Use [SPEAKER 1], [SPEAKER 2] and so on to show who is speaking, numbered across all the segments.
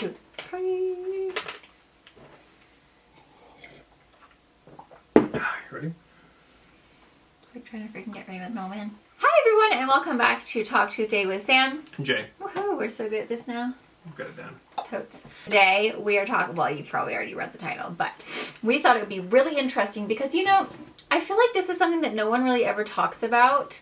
[SPEAKER 1] 2, 3.
[SPEAKER 2] Ready?
[SPEAKER 1] It's like trying to freaking get ready with no man. Hi everyone, and welcome back to Talk Tuesday with Sam.
[SPEAKER 2] Jay.
[SPEAKER 1] Woohoo, we're so good at this now.
[SPEAKER 2] We've got it down.
[SPEAKER 1] Totes. Today we are talking, well, you probably already read the title, but we thought it would be really interesting because, you know, I feel like this is something that no one really ever talks about,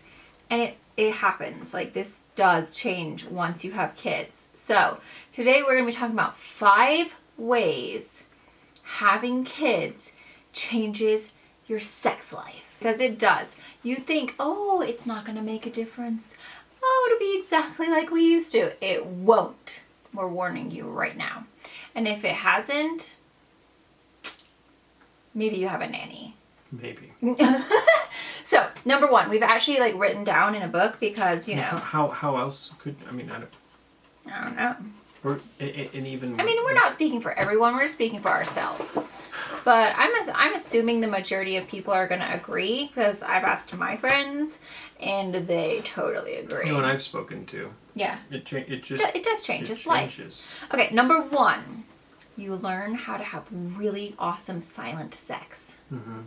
[SPEAKER 1] and it happens. Like, this does change once you have kids. So today we're going to be talking about 5 ways having kids changes your sex life. Because it does. You think, oh, it's not going to make a difference. Oh, it'll be exactly like we used to. It won't. We're warning you right now. And if it hasn't, maybe you have a nanny.
[SPEAKER 2] Maybe.
[SPEAKER 1] So, number 1, we've actually written down in a book because, you know.
[SPEAKER 2] How else could, I
[SPEAKER 1] don't know.
[SPEAKER 2] Or, and even.
[SPEAKER 1] I mean, we're not speaking for everyone. We're speaking for ourselves. But I'm assuming the majority of people are going to agree because I've asked my friends and they totally agree.
[SPEAKER 2] Anyone I've spoken to.
[SPEAKER 1] Yeah.
[SPEAKER 2] It
[SPEAKER 1] does change his life. Okay, number 1, you learn how to have really awesome silent sex.
[SPEAKER 2] Mm-hmm.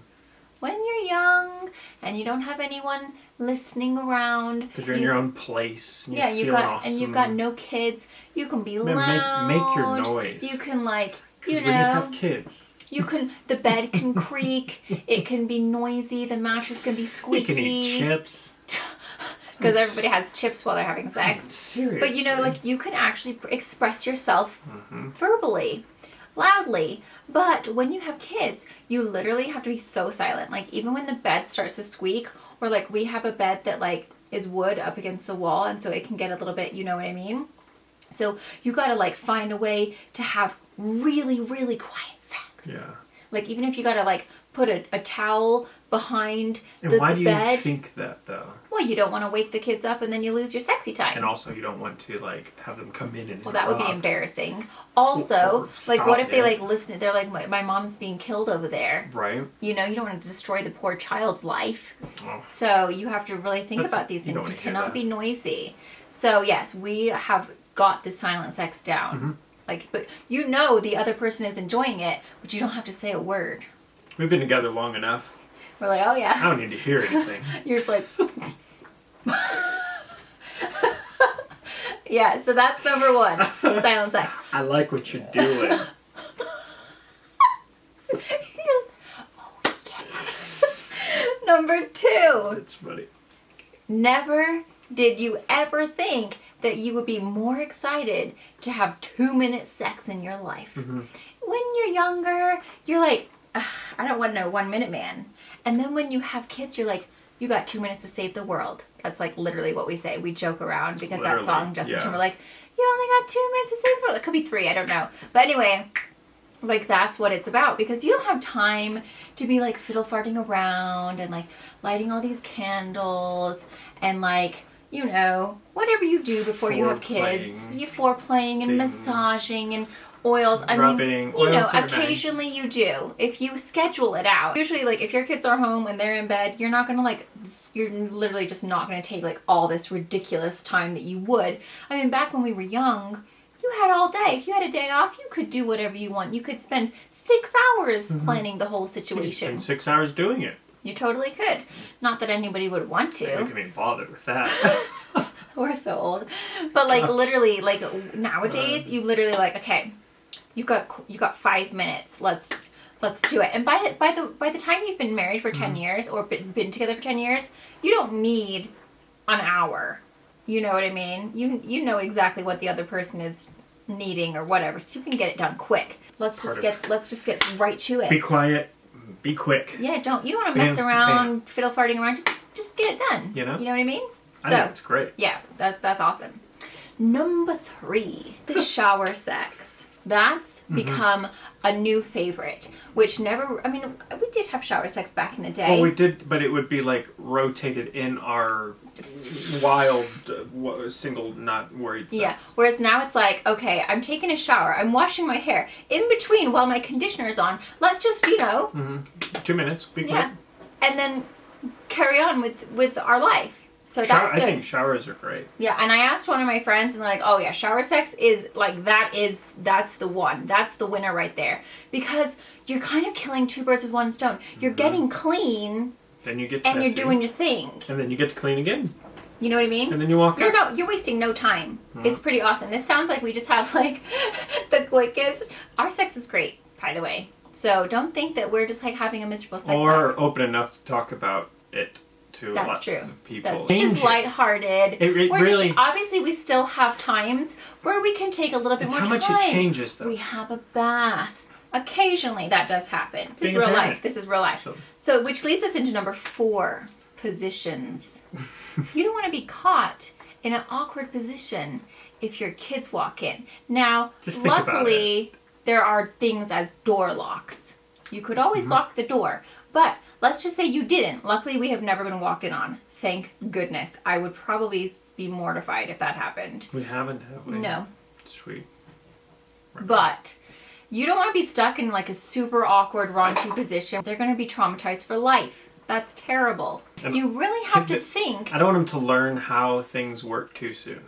[SPEAKER 1] When you're young and you don't have anyone listening around,
[SPEAKER 2] because you're in your own place. And
[SPEAKER 1] yeah,
[SPEAKER 2] awesome.
[SPEAKER 1] you've got no kids. You can be loud.
[SPEAKER 2] Make your noise.
[SPEAKER 1] You can
[SPEAKER 2] you have kids.
[SPEAKER 1] The bed can creak. It can be noisy. The mattress can be squeaky.
[SPEAKER 2] You can eat chips.
[SPEAKER 1] Because everybody has chips while they're having sex.
[SPEAKER 2] Seriously.
[SPEAKER 1] But you know, you can actually express yourself verbally, loudly. But when you have kids, you literally have to be so silent. Like, even when the bed starts to squeak, or we have a bed that is wood up against the wall, and so it can get a little bit, you know what I mean? So you gotta find a way to have really, really quiet sex.
[SPEAKER 2] Yeah.
[SPEAKER 1] Even if you gotta put a towel behind the bed.
[SPEAKER 2] And why do you think that, though?
[SPEAKER 1] Well, you don't want to wake the kids up and then you lose your sexy time.
[SPEAKER 2] And also, you don't want to have them come in and
[SPEAKER 1] well, that would be embarrassing. Also, what if they listen? They're like, my mom's being killed over there.
[SPEAKER 2] Right.
[SPEAKER 1] You know, you don't want to destroy the poor child's life.
[SPEAKER 2] Oh.
[SPEAKER 1] So you have to really think about these things. You cannot be noisy. So yes, we have got the silent sex down. But you know the other person is enjoying it, but you don't have to say a word.
[SPEAKER 2] We've been together long enough.
[SPEAKER 1] We're like, oh yeah.
[SPEAKER 2] I don't need to hear anything.
[SPEAKER 1] You're just like. Yeah, so that's number 1, silent sex.
[SPEAKER 2] I like what you're doing.
[SPEAKER 1] Oh, yeah. Number 2.
[SPEAKER 2] It's funny.
[SPEAKER 1] Never did you ever think that you would be more excited to have 2-minute sex in your life. When you're younger, you're like, I don't want no 1-minute man. And then when you have kids, you're like, you got 2 minutes to save the world. That's literally what we say. We joke around because that song, Justin Timberlake, you only got 2 minutes to save the world. It could be 3, I don't know. But anyway, that's what it's about, because you don't have time to be fiddle farting around and lighting all these candles and you know, whatever you do before you have kids. You foreplaying and massaging and oils. I mean, you know, occasionally you do. If you schedule it out. Usually, if your kids are home and they're in bed, you're not gonna you're literally just not gonna take all this ridiculous time that you would. I mean, back when we were young, you had all day. If you had a day off, you could do whatever you want. You could spend 6 hours planning the whole situation.
[SPEAKER 2] You spend 6 hours doing it.
[SPEAKER 1] You totally could. Not that anybody would want to.
[SPEAKER 2] I can't be bothered with that.
[SPEAKER 1] We're so old. But literally, nowadays, you literally okay, you got 5 minutes. Let's do it. And by the time you've been married for 10 years or been together for 10 years, you don't need an hour. You know what I mean? You know exactly what the other person is needing or whatever, so you can get it done quick. Let's just get right to it.
[SPEAKER 2] Be quiet. Be quick.
[SPEAKER 1] Yeah, you don't want to mess around, fiddle farting around. Just get it done. You know what I mean?
[SPEAKER 2] I think it's great.
[SPEAKER 1] Yeah, that's awesome. Number 3, the shower sex. That's become a new favorite, which we did have shower sex back in the day.
[SPEAKER 2] Well, we did, but it would be rotated in our wild, single, not worried sex.
[SPEAKER 1] Yeah, whereas now it's okay, I'm taking a shower, I'm washing my hair. In between, while my conditioner's on, let's just, 2
[SPEAKER 2] minutes, be quick.
[SPEAKER 1] Yeah, and then carry on with our life. So that's
[SPEAKER 2] I
[SPEAKER 1] good.
[SPEAKER 2] think showers are great.
[SPEAKER 1] Yeah, and I asked one of my friends, and they're like, oh yeah, shower sex is like, that's the one. That's the winner right there. Because you're kind of killing two birds with one stone. You're getting clean,
[SPEAKER 2] then you get
[SPEAKER 1] and
[SPEAKER 2] messy,
[SPEAKER 1] you're doing your thing.
[SPEAKER 2] and then you get to clean again.
[SPEAKER 1] You know what I mean?
[SPEAKER 2] And then you walk out.
[SPEAKER 1] You're wasting no time. It's pretty awesome. This sounds like we just have like the quickest. Our sex is great, by the way. So don't think that we're just like having a miserable sex
[SPEAKER 2] Or
[SPEAKER 1] life.
[SPEAKER 2] open enough to talk about it to lots of people.
[SPEAKER 1] This is lighthearted.
[SPEAKER 2] It really...
[SPEAKER 1] Obviously, we still have times where we can take a little bit more time.
[SPEAKER 2] It's how much it changes, though.
[SPEAKER 1] We have a bath. Occasionally, that does happen. This is real life. This is real life. So, which leads us into number 4, positions. You don't want to be caught in an awkward position if your kids walk in. Now, luckily, there are things as door locks. You could always lock the door, but let's just say you didn't. Luckily, we have never been walked in on. Thank goodness. I would probably be mortified if that happened.
[SPEAKER 2] We haven't, have we?
[SPEAKER 1] No.
[SPEAKER 2] Sweet.
[SPEAKER 1] Right. But you don't want to be stuck in like a super awkward, raunchy position. They're going to be traumatized for life. That's terrible. And you really have to think.
[SPEAKER 2] I don't want them to learn how things work too soon.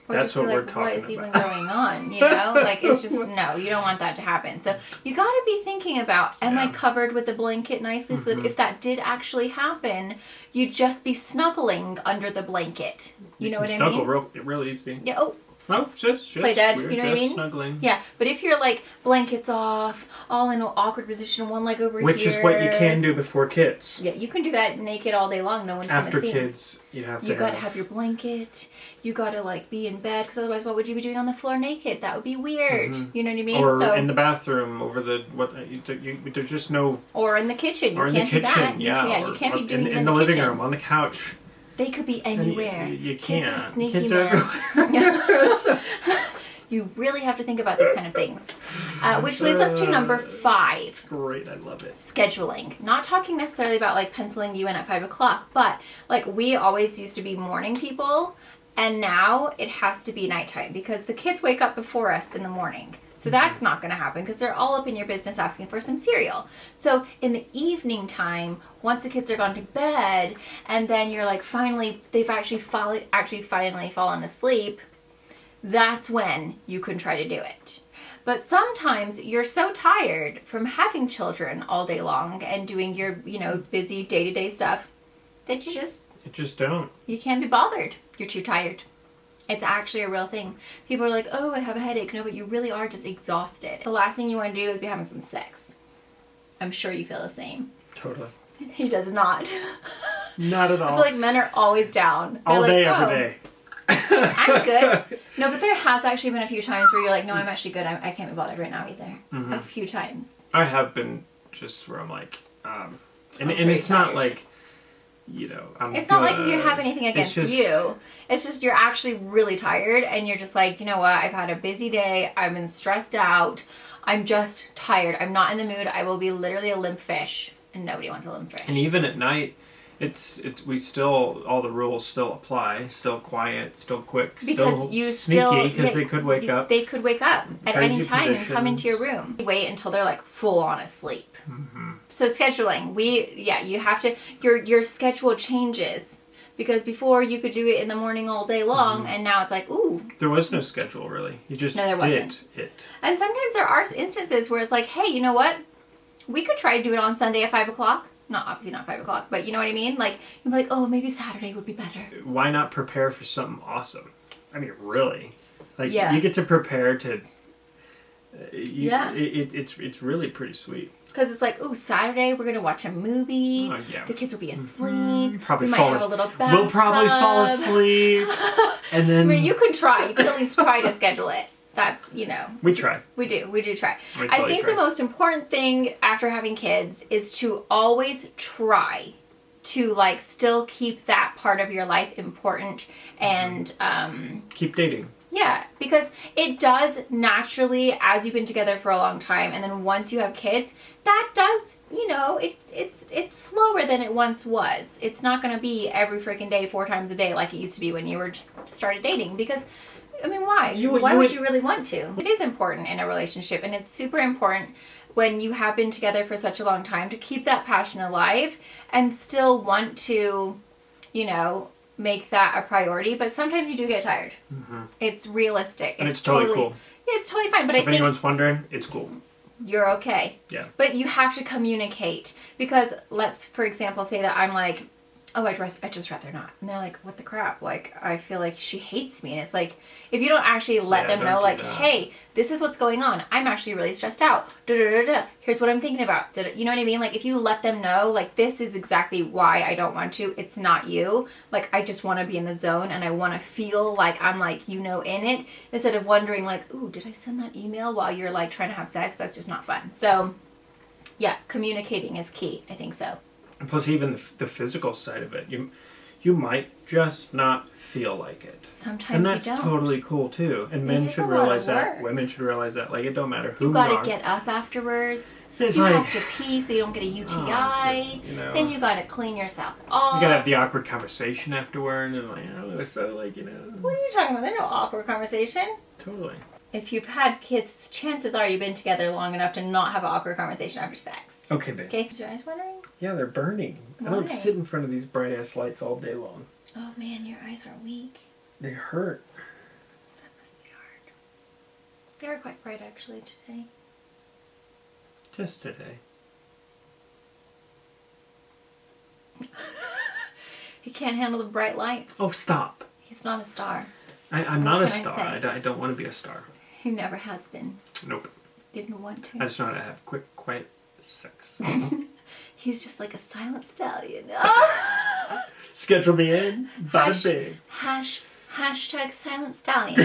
[SPEAKER 1] Or
[SPEAKER 2] that's what we're talking about.
[SPEAKER 1] What is even going on? You know, like it's just no. You don't want that to happen. So you got to be thinking about: am I covered with the blanket nicely, so that if that did actually happen, you'd just be snuggling under the blanket. You know what I mean?
[SPEAKER 2] Snuggle real easy.
[SPEAKER 1] Yeah. Oh.
[SPEAKER 2] Oh, just
[SPEAKER 1] play dead. You know what I mean?
[SPEAKER 2] Snuggling.
[SPEAKER 1] Yeah, but if you're like blankets off, all in an awkward position, one leg over
[SPEAKER 2] Which
[SPEAKER 1] here.
[SPEAKER 2] Which is what you can do before kids.
[SPEAKER 1] Yeah, you can do that naked all day long. No one's gonna see.
[SPEAKER 2] After kids, you have to.
[SPEAKER 1] You gotta have your blanket. You gotta like be in bed, because otherwise, what would you be doing on the floor naked? That would be weird. You know what I mean?
[SPEAKER 2] Or in the bathroom over the there's just no.
[SPEAKER 1] Or in the kitchen.
[SPEAKER 2] Or
[SPEAKER 1] you can't do that. You can't be doing it
[SPEAKER 2] in the living room, on the couch.
[SPEAKER 1] They could be anywhere.
[SPEAKER 2] You
[SPEAKER 1] Kids
[SPEAKER 2] can't.
[SPEAKER 1] are sneaky,
[SPEAKER 2] Kids
[SPEAKER 1] man. You really have to think about these kind of things. Which leads us to number 5.
[SPEAKER 2] It's great. I love it.
[SPEAKER 1] Scheduling. Not talking necessarily about like penciling you in at 5 o'clock, but like we always used to be morning people, and now it has to be nighttime because the kids wake up before us in the morning. So that's not going to happen because they're all up in your business asking for some cereal. So in the evening time, once the kids are gone to bed, and then you're like they've actually finally fallen asleep, that's when you can try to do it. But sometimes you're so tired from having children all day long and doing your, busy day-to-day stuff that you just
[SPEAKER 2] don't.
[SPEAKER 1] You can't be bothered. You're too tired. It's actually a real thing. People are like, oh, I have a headache. No, but you really are just exhausted. The last thing you want to do is be having some sex. I'm sure you feel the same.
[SPEAKER 2] Totally.
[SPEAKER 1] He does not.
[SPEAKER 2] Not at all.
[SPEAKER 1] I feel like men are always down.
[SPEAKER 2] All
[SPEAKER 1] They're
[SPEAKER 2] day,
[SPEAKER 1] like,
[SPEAKER 2] every day.
[SPEAKER 1] I'm good. No, but there has actually been a few times where you're like, no, I'm actually good. I can't be bothered right now either. A few times.
[SPEAKER 2] I have been just where I'm like, and it's tired. Not like,
[SPEAKER 1] it's not like you have anything against you. It's just you're actually really tired and you're just like, you know what? I've had a busy day. I've been stressed out. I'm just tired. I'm not in the mood. I will be literally a limp fish, and nobody wants a limp fish.
[SPEAKER 2] And even at night, we still, all the rules still apply. Still quiet, still quick,
[SPEAKER 1] because
[SPEAKER 2] still
[SPEAKER 1] you
[SPEAKER 2] sneaky, because they could wake up.
[SPEAKER 1] They could wake up at any time and come into your room. Wait until they're like full on asleep. So scheduling, you have to, your schedule changes, because before you could do it in the morning all day long, and now it's like, ooh.
[SPEAKER 2] There was no schedule really. You just did it.
[SPEAKER 1] And sometimes there are instances where it's like, hey, you know what? We could try to do it on Sunday at 5 o'clock. Obviously not 5 o'clock, but you know what I mean? Like, you'd be like, oh, maybe Saturday would be better.
[SPEAKER 2] Why not prepare for something awesome? I mean, really. Like, you get to prepare to... It's really pretty sweet.
[SPEAKER 1] Because it's like, ooh, Saturday we're going to watch a movie. Oh, yeah. The kids will be asleep.
[SPEAKER 2] Probably
[SPEAKER 1] we might have a little bathtub.
[SPEAKER 2] We'll probably fall asleep. And then...
[SPEAKER 1] I mean, you can try. You can at least try to schedule it. That's,
[SPEAKER 2] We try.
[SPEAKER 1] We do try. I think the most important thing after having kids is to always try to, like, still keep that part of your life important and...
[SPEAKER 2] keep dating.
[SPEAKER 1] Yeah, because it does naturally, as you've been together for a long time, and then once you have kids, that does, it's slower than it once was. It's not going to be every freaking day, 4 times a day like it used to be when you were just started dating, because... I mean, why? Why would you really want to? It is important in a relationship, and it's super important when you have been together for such a long time to keep that passion alive and still want to, make that a priority, but sometimes you do get tired. It's realistic.
[SPEAKER 2] And it's totally cool.
[SPEAKER 1] Yeah, it's totally fine. But
[SPEAKER 2] So
[SPEAKER 1] I
[SPEAKER 2] if
[SPEAKER 1] think
[SPEAKER 2] anyone's wondering, it's cool.
[SPEAKER 1] you're okay.
[SPEAKER 2] Yeah.
[SPEAKER 1] But you have to communicate, because let's, for example, say that I'm like, oh, I'd just rather not. And they're like, what the crap? Like, I feel like she hates me. And it's like, if you don't actually let them know, like, hey, this is what's going on. I'm actually really stressed out. Here's what I'm thinking about. You know what I mean? Like, if you let them know, like, this is exactly why I don't want to. It's not you. Like, I just want to be in the zone, and I want to feel like I'm, like, in it, instead of wondering, like, ooh, did I send that email while you're, like, trying to have sex? That's just not fun. So, yeah, communicating is key. I think so.
[SPEAKER 2] And plus, even the physical side of it, you might just not feel like it.
[SPEAKER 1] Sometimes
[SPEAKER 2] and that's
[SPEAKER 1] you don't.
[SPEAKER 2] totally cool too. And men should realize that. Women should realize that. Like, it don't matter who
[SPEAKER 1] you gotta get up afterwards.
[SPEAKER 2] It's
[SPEAKER 1] you
[SPEAKER 2] like,
[SPEAKER 1] have to pee so you don't get a UTI. Then you gotta clean yourself off.
[SPEAKER 2] You gotta have the awkward conversation afterward, and like, oh, so like,
[SPEAKER 1] What are you talking about? There's no awkward conversation.
[SPEAKER 2] Totally.
[SPEAKER 1] If you've had kids, chances are you've been together long enough to not have an awkward conversation after sex.
[SPEAKER 2] Okay, babe.
[SPEAKER 1] Okay, is your eyes watering?
[SPEAKER 2] Yeah, they're burning.
[SPEAKER 1] Why?
[SPEAKER 2] I don't sit in front of these bright ass lights all day long.
[SPEAKER 1] Oh man, your eyes are weak.
[SPEAKER 2] They hurt.
[SPEAKER 1] That must be hard. They were quite bright actually today.
[SPEAKER 2] Just today.
[SPEAKER 1] He can't handle the bright lights.
[SPEAKER 2] Oh, stop.
[SPEAKER 1] He's not a star.
[SPEAKER 2] I'm not a star. I don't want to be a star.
[SPEAKER 1] He never has been.
[SPEAKER 2] Nope.
[SPEAKER 1] Didn't want to.
[SPEAKER 2] I just know how to have quick, quiet sex.
[SPEAKER 1] He's just like a silent stallion.
[SPEAKER 2] Schedule me in. Bada bing.
[SPEAKER 1] Hashtag silent stallion.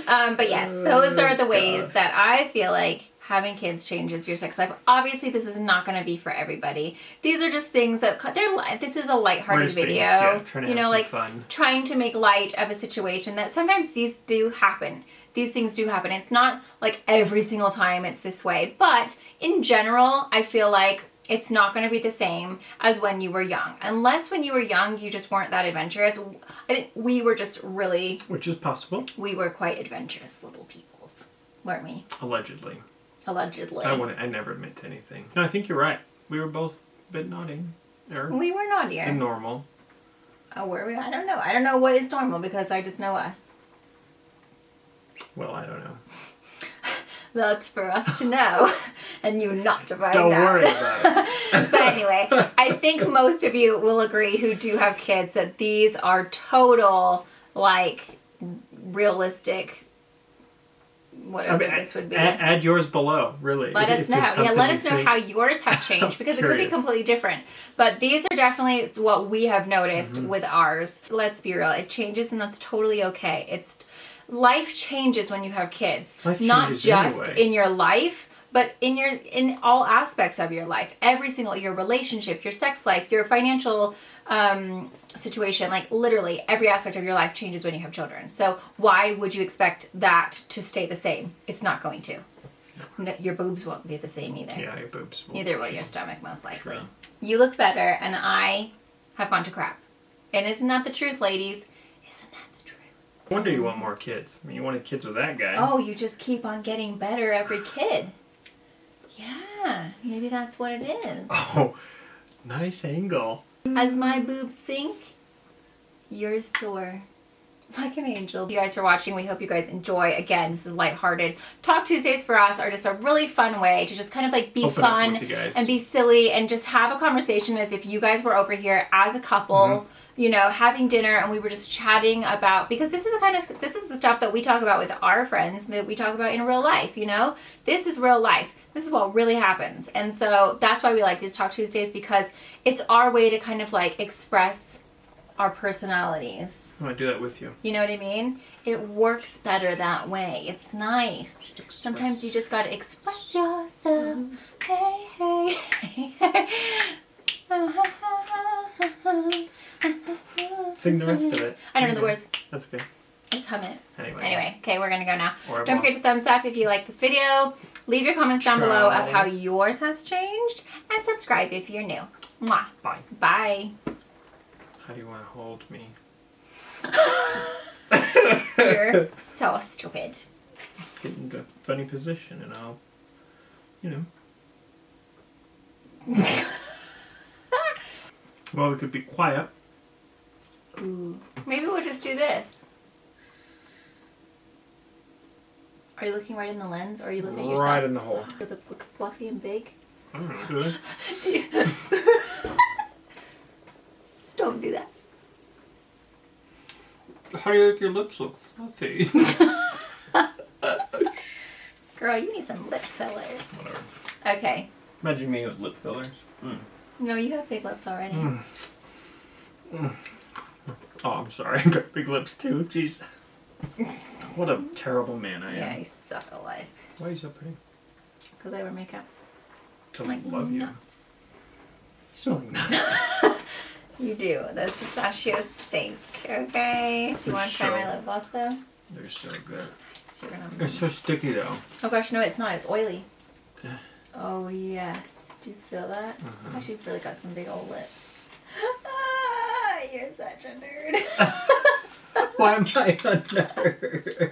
[SPEAKER 1] But yes, those are the ways that I feel like having kids changes your sex life. Obviously, this is not going to be for everybody. These are just things that this is a lighthearted video.
[SPEAKER 2] Fun.
[SPEAKER 1] Trying to make light of a situation that sometimes these do happen. These things do happen. It's not like every single time it's this way, but in general, I feel like it's not going to be the same as when you were young. Unless when you were young, you just weren't that adventurous. I think we were just really...
[SPEAKER 2] Which is possible.
[SPEAKER 1] We were quite adventurous little peoples, weren't we?
[SPEAKER 2] Allegedly.
[SPEAKER 1] Allegedly.
[SPEAKER 2] I never admit to anything. No, I think you're right. We were both a bit naughty.
[SPEAKER 1] We were naughtier.
[SPEAKER 2] Than normal.
[SPEAKER 1] Oh, were we? I don't know. I don't know what is normal because I just know us.
[SPEAKER 2] Well, I don't know.
[SPEAKER 1] That's for us to know and you not to find out.
[SPEAKER 2] Don't worry about it.
[SPEAKER 1] But anyway, I think most of you will agree who do have kids that these are total, like, realistic, whatever this would be.
[SPEAKER 2] Add yours below, really.
[SPEAKER 1] Let us know. Yeah, let us know how yours have changed because it could be completely different. But these are definitely what we have noticed with ours. Let's be real. It changes and that's totally okay. Life changes when you have kids. Not just in your life, but in all aspects of your life. Your relationship, your sex life, your financial situation, like literally every aspect of your life changes when you have children. So why would you expect that to stay the same? It's not going to. No, your boobs won't be the same either.
[SPEAKER 2] Yeah, your boobs won't.
[SPEAKER 1] Neither will your stomach, most likely. True. You look better, and I have gone to crap. And isn't that the truth, ladies? Isn't that the truth?
[SPEAKER 2] No wonder you want more kids. I mean, you wanted kids with that guy.
[SPEAKER 1] Oh, you just keep on getting better every kid. Yeah, maybe that's what it is.
[SPEAKER 2] Oh, nice angle.
[SPEAKER 1] As my boobs sink, yours soar. Like an angel. Thank you guys for watching. We hope you guys enjoy. Again, this is lighthearted. Talk Tuesdays for us are just a really fun way to just kind of like be fun and be silly and just have a conversation as if you guys were over here as a couple, you know, having dinner and we were just chatting about, because this is the stuff that we talk about with our friends that we talk about in real life, you know? This is real life. This is what really happens. And so that's why we like these Talk Tuesdays, because it's our way to kind of like express our personalities.
[SPEAKER 2] I want to do that with you.
[SPEAKER 1] You know what I mean? It works better that way. It's nice. Sometimes you just gotta express yourself. Hey, hey, hey, hey.
[SPEAKER 2] Sing the rest of it.
[SPEAKER 1] I don't know the words.
[SPEAKER 2] That's good.
[SPEAKER 1] Let's hum it.
[SPEAKER 2] Anyway,
[SPEAKER 1] okay, we're gonna go now. Don't forget to thumbs up if you like this video. Leave your comments down below of how yours has changed. And subscribe if you're new. Mwah.
[SPEAKER 2] Bye.
[SPEAKER 1] Bye.
[SPEAKER 2] How do you want to hold me?
[SPEAKER 1] You're so stupid.
[SPEAKER 2] Get into a funny position and I'll, you know. Well, we could be quiet.
[SPEAKER 1] Ooh. Maybe we'll just do this. Are you looking right in the lens, or are you looking at yourself?
[SPEAKER 2] Right in the hole.
[SPEAKER 1] Your lips look fluffy and big.
[SPEAKER 2] I don't know, do they?
[SPEAKER 1] Don't do that.
[SPEAKER 2] How do you think your lips look fluffy?
[SPEAKER 1] Girl, you need some lip fillers.
[SPEAKER 2] Whatever.
[SPEAKER 1] Okay.
[SPEAKER 2] Imagine me with lip fillers. Mm.
[SPEAKER 1] No, you have big lips already.
[SPEAKER 2] Mm. Mm. Oh, I'm sorry. I got big lips too. Jeez. What a terrible man I am.
[SPEAKER 1] Yeah, you suck at life.
[SPEAKER 2] Why are you so pretty?
[SPEAKER 1] Because I wear makeup.
[SPEAKER 2] To
[SPEAKER 1] It's like
[SPEAKER 2] love you.
[SPEAKER 1] nuts.
[SPEAKER 2] You smell like nuts.
[SPEAKER 1] You do. Those pistachios stink. Okay. Do you want to try my lip gloss though?
[SPEAKER 2] They're so good.
[SPEAKER 1] So you're gonna...
[SPEAKER 2] They're so sticky though.
[SPEAKER 1] Oh gosh, no, it's not. It's oily. Oh yes. Do you feel that? Gosh, you've really got some big old lips. Ah, you're such a nerd.
[SPEAKER 2] Why am I a nerd?